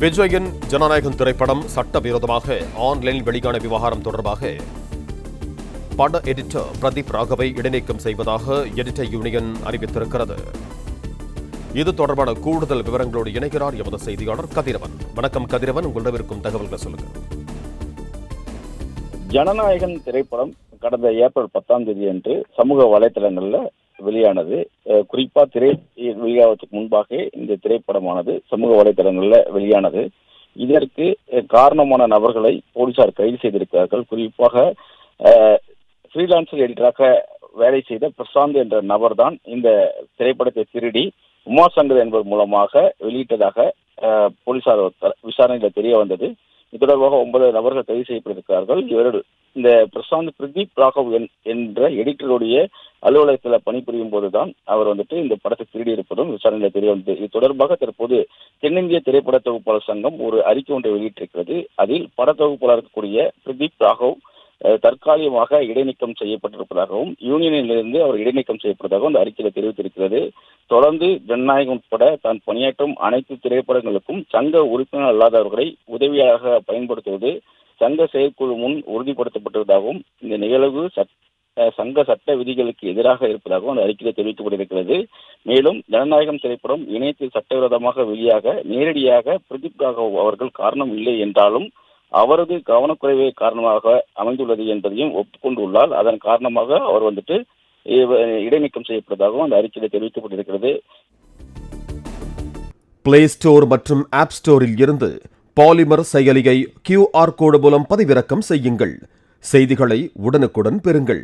விஜயின் ஜனநாயகம் திரைப்படம் சட்டவிரோதமாக ஆன்லைனில் வெளியான விவகாரம் தொடர்பாக பட எடிட்டர் பிரதீப் ராகவை இடைநீக்கம் செய்வதாக எடிட்டர் யூனியன் அறிவித்திருக்கிறது. இது தொடர்பான கூடுதல் விவரங்களோடு இணைகிறார் எமது செய்தியாளர் கதிரவன். வணக்கம் கதிரவன், உங்களிடம் இருக்கும் தகவல்களை சொல்லுங்க. ஜனநாயகம் திரைப்படம் கடந்த ஏப்ரல் 10ஆம் தேதி அன்று சமூக வலைதளங்கள்ல வெளியானது. குறிப்பா வெளியாவதற்கு முன்பாக இந்த திரைப்படமானது சமூக வலைதளங்கள்ல வெளியானது. இதற்கு காரணமான நபர்களை போலீசார் கைது செய்திருக்கிறார்கள். குறிப்பாக ஃப்ரீலான்சர் எடிட்டராக வேலை செய்த பிரசாந்த் என்ற நபர் தான் இந்த திரைப்படத்தை திருடி உமாசங்கர் என்பவர் மூலமாக வெளியிட்டதாக போலீசார் விசாரணையில் தெரிய வந்தது. இது தொடர்பாக 9 நபர்கள் கைது செய்யப்பட்டிருக்கிறார்கள். இவர்கள் இந்த பிரசாந்த் பிரதீப் ராகவ் என்ற எடிட்டருடைய அலுவலகத்தில் பணிபுரியும் போதுதான் அவர் இந்த படத்தை திருடி இருப்பதும் விசாரணையில் தெரிய வந்தது. இது தொடர்பாக தற்போது தென்னிந்திய திரைப்பட தொகுப்பாளர் சங்கம் ஒரு அறிக்கை ஒன்றை வெளியிட்டிருக்கிறது. அதில் பட தொகுப்பாளர் இருக்கக்கூடிய பிரதீப் ராகவ் தற்காலிகமாக இடைநீக்கம் செய்யப்பட்டிருப்பதாகவும் யூனியனிலிருந்து அவர் இடைநீக்கம் செய்யப்பட்டதாகவும் அந்த அறிக்கையில் தெரிவித்திருக்கிறது. தொடர்ந்து ஜனநாயகம் உட்பட தான் பணியாற்றும் அனைத்து திரைப்படங்களுக்கும் சங்க உறுப்பினர் அல்லாதவர்களை உதவியாக பயன்படுத்துவது சங்க செயற்குழு முன் உறுதிப்படுத்தப்பட்டுள்ளதாகவும் இந்த நிகழ்வு சங்க சட்ட விதிகளுக்கு எதிராக இருப்பதாகவும் அந்த அறிக்கையில் தெரிவிக்கப்பட்டிருக்கிறது. மேலும் ஜனநாயகம் திரைப்படம் இணையத்தில் சட்டவிரோதமாக வெளியாக நேரடியாக பிரதீப் ராகவ் அவர்கள் காரணம் இல்லை என்றாலும் அவரது கவனக்குறைவே காரணமாக அமைந்துள்ளது என்பதையும் ஒப்புக்கொண்டுள்ளார். அதன் காரணமாக அவர் இடைநீக்கம் செய்யப்பட்டதாகவும் அந்த அறிக்கையில் தெரிவிக்கப்பட்டிருக்கிறது. பிளே ஸ்டோர் மற்றும் ஆப் ஸ்டோரில் இருந்து பாலிமர் செயலியை QR கோடு மூலம் பதிவிறக்கம் செய்யுங்கள். செய்திகளை உடனுக்குடன் பெறுங்கள்.